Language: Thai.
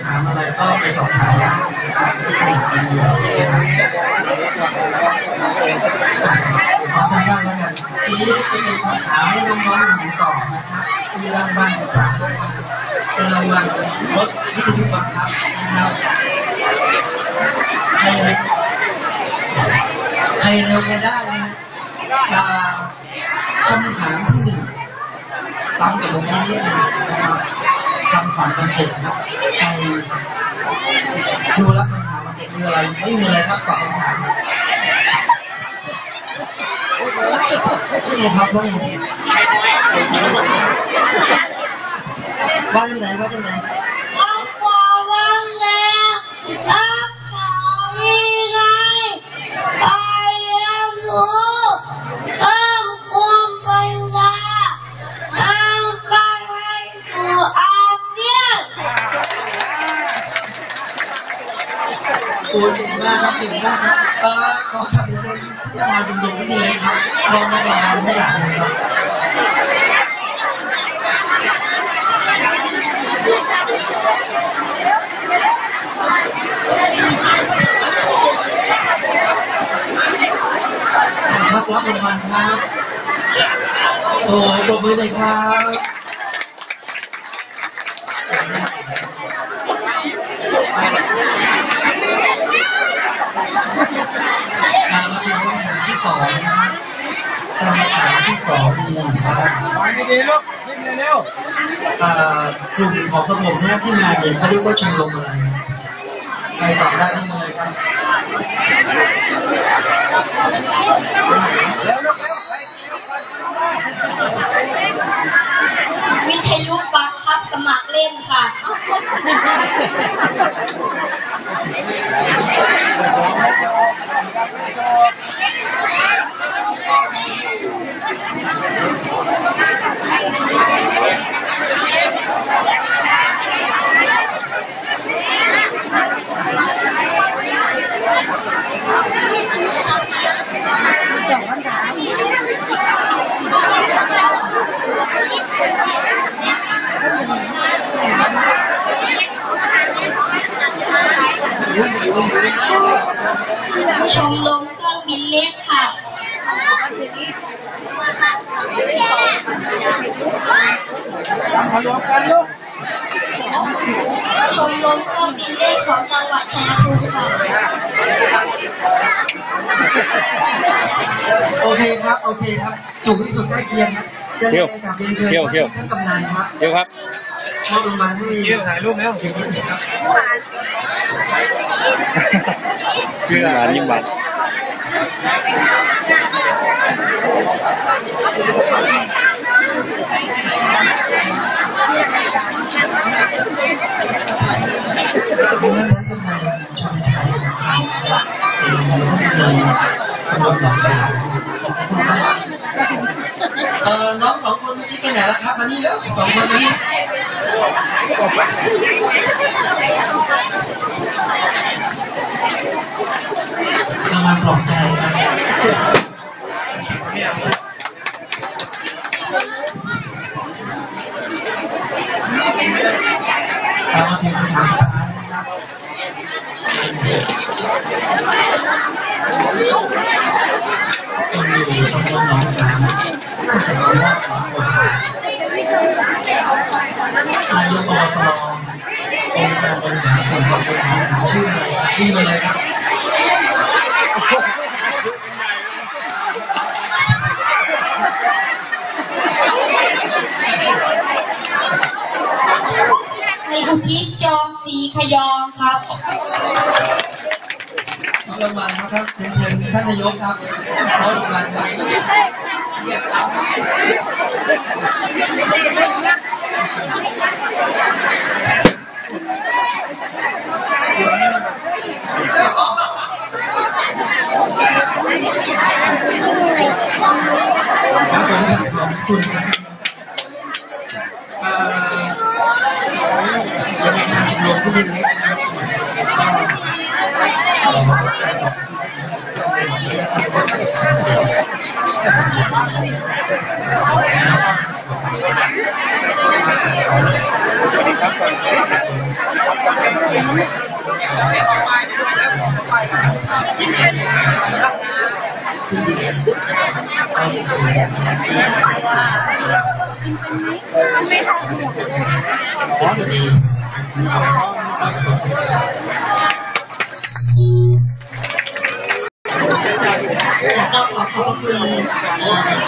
ถามอะไรก็ไปสอบถามได้ขอสั้นๆแล้วกันทีนี้จะเป็นคำถามให้น้องๆหนูตอบนะครับมีรางวัลอยู่3 รางวัลเป็นรางวัลรถวิทยุบังคับนะครับใครเร็วไปได้นะคำถามที่1ซ้ำกับผมนิดนึงนะครับคำถามมันเด็กครับใครดูแล้วคำถามมันเด็กคืออะไรไม่มีอะไรครับตอบคำถามนี่ครับว่าอย่างไรว่าจังไหนว่าจังไหนโอ้เก่งมากครับเก่งมากครับขอขับรถที่มาดุๆนี่เลยครับลองมาลองไม่หลับเลยครับรับรางวัลครับโอ้ปรบมือเลยครับการรับรางวัลที่2นะครับคำถามที่2มีครับไม่ดีลูกรีบเร็วกลุ่มของผมเนี่ยที่มาเนี่ยเขาเรียกว่าชมรมอะไรใครตอบได้ที่เลยครับวิทยุบังคับสมัครเล่นค่ะชมรมเครื่องบินเล็กค่ะชมรมเครื่องบินเล็กของจังหวัดชัยภูมิค่ะโอเคครับโอเคครับสูงที่สุดใกล้เคียงครับเที่ยวท่านกำนันครับเที่ยวครับมอบรางวัลให้ถ่ายรูปแล้วยิ้มหวานน้อง2 คนเมื่อกี้ไปไหนแล้วครับมานี่แล้ว2 คนนี้กำลังปลอบใจครับเรามาเป็นคำถามสุดท้ายนะครับคนอยู่ตำบลหนองขามน่าจะเป็นว่า2 คนนายกอบต.องค์การบริหารส่วนตำบลหนองขามชื่ออะไรครับนี่มาเลยครับในอุทิศจอมศรีขยองครับรางวัลครับเชิญท่านนายกครับขอรางวัลครับคุณจะมีการชุมนุมที่เล็กนะครับ ขอบคุณ